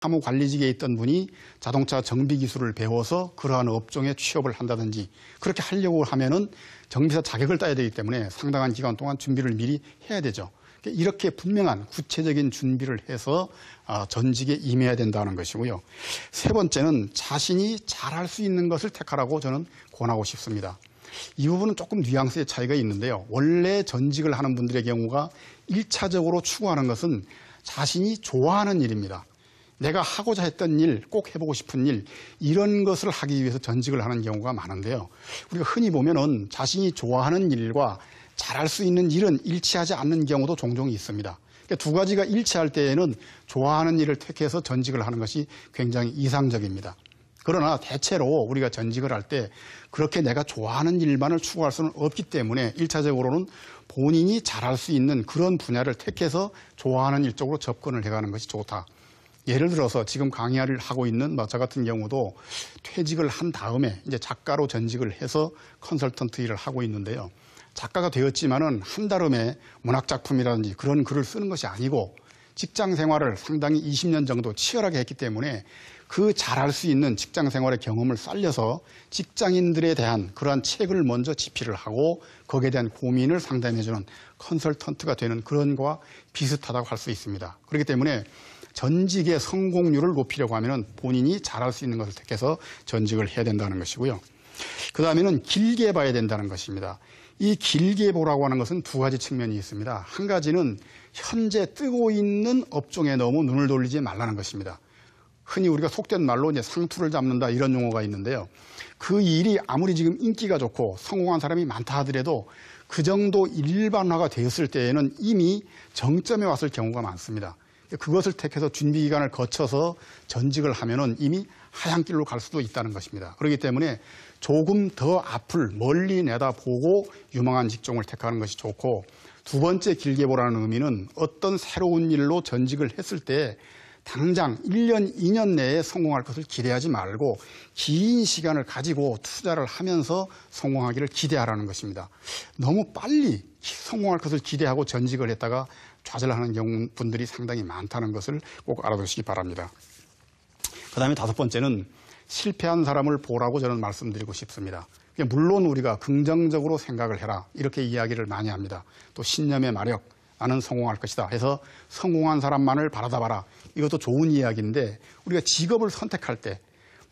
사무관리직에 있던 분이 자동차 정비 기술을 배워서 그러한 업종에 취업을 한다든지 그렇게 하려고 하면은 정비사 자격을 따야 되기 때문에 상당한 기간 동안 준비를 미리 해야 되죠. 이렇게 분명한 구체적인 준비를 해서 전직에 임해야 된다는 것이고요. 세 번째는 자신이 잘할 수 있는 것을 택하라고 저는 권하고 싶습니다. 이 부분은 조금 뉘앙스의 차이가 있는데요. 원래 전직을 하는 분들의 경우가 1차적으로 추구하는 것은 자신이 좋아하는 일입니다. 내가 하고자 했던 일, 꼭 해보고 싶은 일, 이런 것을 하기 위해서 전직을 하는 경우가 많은데요. 우리가 흔히 보면은 자신이 좋아하는 일과 잘할 수 있는 일은 일치하지 않는 경우도 종종 있습니다. 그러니까 두 가지가 일치할 때에는 좋아하는 일을 택해서 전직을 하는 것이 굉장히 이상적입니다. 그러나 대체로 우리가 전직을 할 때 그렇게 내가 좋아하는 일만을 추구할 수는 없기 때문에 1차적으로는 본인이 잘할 수 있는 그런 분야를 택해서 좋아하는 일 쪽으로 접근을 해가는 것이 좋다. 예를 들어서 지금 강의를 하고 있는 저 같은 경우도 퇴직을 한 다음에 이제 작가로 전직을 해서 컨설턴트 일을 하고 있는데요. 작가가 되었지만은 한달음에 문학작품이라든지 그런 글을 쓰는 것이 아니고 직장 생활을 상당히 20년 정도 치열하게 했기 때문에 그 잘할 수 있는 직장 생활의 경험을 살려서 직장인들에 대한 그러한 책을 먼저 집필을 하고 거기에 대한 고민을 상담해주는 컨설턴트가 되는 그런 거와 비슷하다고 할 수 있습니다. 그렇기 때문에 전직의 성공률을 높이려고 하면 본인이 잘할 수 있는 것을 택해서 전직을 해야 된다는 것이고요. 그 다음에는 길게 봐야 된다는 것입니다. 이 길게 보라고 하는 것은 두 가지 측면이 있습니다. 한 가지는 현재 뜨고 있는 업종에 너무 눈을 돌리지 말라는 것입니다. 흔히 우리가 속된 말로 이제 상투를 잡는다 이런 용어가 있는데요. 그 일이 아무리 지금 인기가 좋고 성공한 사람이 많다 하더라도 그 정도 일반화가 되었을 때에는 이미 정점에 왔을 경우가 많습니다. 그것을 택해서 준비 기간을 거쳐서 전직을 하면은 이미 하얀 길로 갈 수도 있다는 것입니다. 그렇기 때문에 조금 더 앞을 멀리 내다보고 유망한 직종을 택하는 것이 좋고, 두 번째 길게 보라는 의미는 어떤 새로운 일로 전직을 했을 때 당장 1년, 2년 내에 성공할 것을 기대하지 말고 긴 시간을 가지고 투자를 하면서 성공하기를 기대하라는 것입니다. 너무 빨리 성공할 것을 기대하고 전직을 했다가 좌절하는 분들이 상당히 많다는 것을 꼭 알아두시기 바랍니다. 그 다음에 다섯 번째는 실패한 사람을 보라고 저는 말씀드리고 싶습니다. 물론 우리가 긍정적으로 생각을 해라 이렇게 이야기를 많이 합니다. 또 신념의 마력, 나는 성공할 것이다 해서 성공한 사람만을 바라다 봐라. 이것도 좋은 이야기인데 우리가 직업을 선택할 때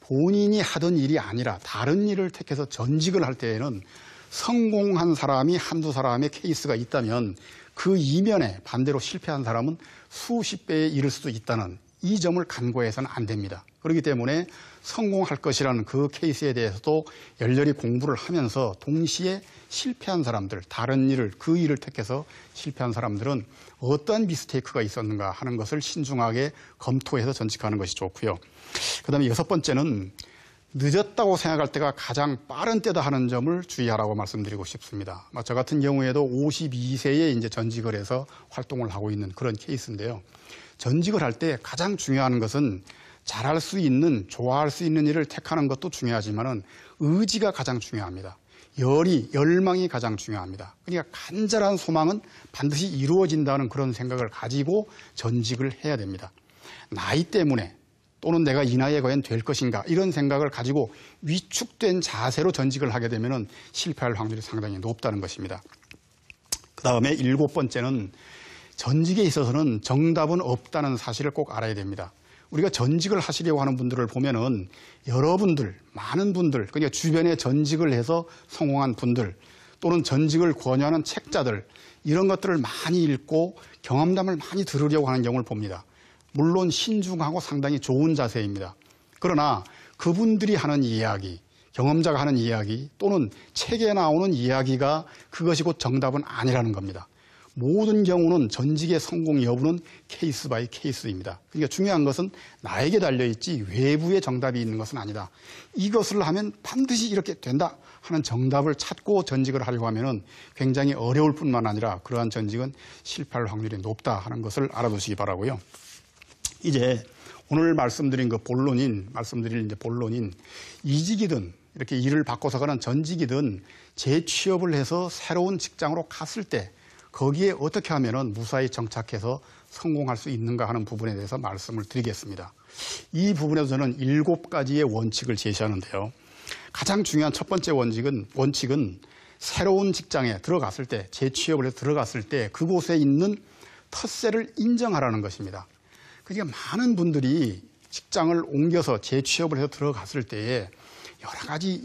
본인이 하던 일이 아니라 다른 일을 택해서 전직을 할 때에는 성공한 사람이 한두 사람의 케이스가 있다면 그 이면에 반대로 실패한 사람은 수십 배에 이를 수도 있다는 이 점을 간과해서는 안 됩니다. 그렇기 때문에 성공할 것이라는 그 케이스에 대해서도 열렬히 공부를 하면서 동시에 실패한 사람들, 다른 일을, 그 일을 택해서 실패한 사람들은 어떠한 미스테이크가 있었는가 하는 것을 신중하게 검토해서 전직하는 것이 좋고요. 그 다음에 여섯 번째는 늦었다고 생각할 때가 가장 빠른 때다 하는 점을 주의하라고 말씀드리고 싶습니다. 저 같은 경우에도 52세에 이제 전직을 해서 활동을 하고 있는 그런 케이스인데요. 전직을 할 때 가장 중요한 것은 잘할 수 있는, 좋아할 수 있는 일을 택하는 것도 중요하지만은 의지가 가장 중요합니다. 열망이 가장 중요합니다. 그러니까 간절한 소망은 반드시 이루어진다는 그런 생각을 가지고 전직을 해야 됩니다. 나이 때문에 또는 내가 이 나이에 과연 될 것인가 이런 생각을 가지고 위축된 자세로 전직을 하게 되면 실패할 확률이 상당히 높다는 것입니다. 그 다음에 일곱 번째는 전직에 있어서는 정답은 없다는 사실을 꼭 알아야 됩니다. 우리가 전직을 하시려고 하는 분들을 보면은 여러분들, 많은 분들, 그러니까 주변에 전직을 해서 성공한 분들 또는 전직을 권유하는 책자들 이런 것들을 많이 읽고 경험담을 많이 들으려고 하는 경우를 봅니다. 물론 신중하고 상당히 좋은 자세입니다. 그러나 그분들이 하는 이야기, 경험자가 하는 이야기 또는 책에 나오는 이야기가 그것이 곧 정답은 아니라는 겁니다. 모든 경우는 전직의 성공 여부는 케이스 바이 케이스입니다. 그러니까 중요한 것은 나에게 달려있지 외부에 정답이 있는 것은 아니다. 이것을 하면 반드시 이렇게 된다 하는 정답을 찾고 전직을 하려고 하면 굉장히 어려울 뿐만 아니라 그러한 전직은 실패할 확률이 높다 하는 것을 알아두시기 바라고요. 이제 오늘 말씀드린 본론인 이직이든 이렇게 일을 바꿔서 가는 전직이든 재취업을 해서 새로운 직장으로 갔을 때 거기에 어떻게 하면은 무사히 정착해서 성공할 수 있는가 하는 부분에 대해서 말씀을 드리겠습니다. 이 부분에서 저는 7가지의 원칙을 제시하는데요. 가장 중요한 첫 번째 원칙은 새로운 직장에 들어갔을 때, 재취업을 해서 들어갔을 때 그곳에 있는 텃세를 인정하라는 것입니다. 그러니까 많은 분들이 직장을 옮겨서 재취업을 해서 들어갔을 때에 여러 가지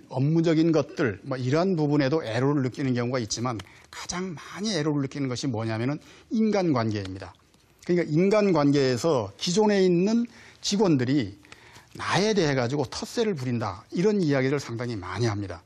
업무적인 것들, 이러한 부분에도 애로를 느끼는 경우가 있지만 가장 많이 애로를 느끼는 것이 뭐냐면은 인간관계입니다. 그러니까 인간관계에서 기존에 있는 직원들이 나에 대해 가지고 텃세를 부린다. 이런 이야기를 상당히 많이 합니다.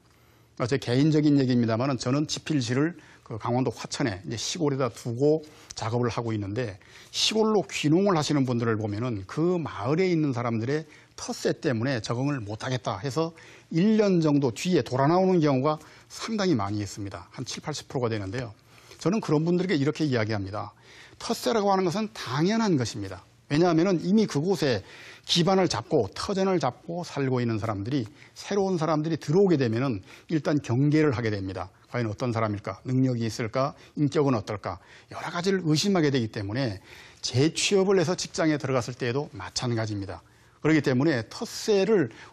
제 개인적인 얘기입니다만은 저는 지필실을 강원도 화천에 이제 시골에다 두고 작업을 하고 있는데 시골로 귀농을 하시는 분들을 보면은 그 마을에 있는 사람들의 텃세 때문에 적응을 못하겠다 해서 1년 정도 뒤에 돌아 나오는 경우가 상당히 많이 있습니다. 한 7, 80%가 되는데요. 저는 그런 분들에게 이렇게 이야기합니다. 텃세라고 하는 것은 당연한 것입니다. 왜냐하면 이미 그곳에 기반을 잡고 터전을 잡고 살고 있는 사람들이 새로운 사람들이 들어오게 되면은 일단 경계를 하게 됩니다. 과연 어떤 사람일까? 능력이 있을까? 인격은 어떨까? 여러 가지를 의심하게 되기 때문에 재취업을 해서 직장에 들어갔을 때에도 마찬가지입니다. 그렇기 때문에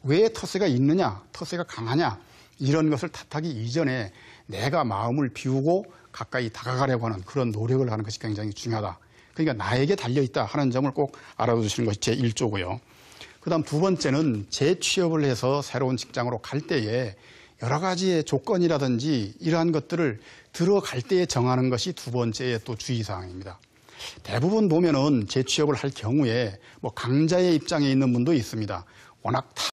왜 텃세가 있느냐, 텃세가 강하냐 이런 것을 탓하기 이전에 내가 마음을 비우고 가까이 다가가려고 하는 그런 노력을 하는 것이 굉장히 중요하다. 그러니까 나에게 달려있다 하는 점을 꼭 알아두시는 것이 제1조고요. 그다음 두 번째는 재취업을 해서 새로운 직장으로 갈 때에 여러 가지의 조건이라든지 이러한 것들을 들어갈 때에 정하는 것이 두 번째의 또 주의사항입니다. 대부분 보면은 재취업을 할 경우에 강자의 입장에 있는 분도 있습니다. 워낙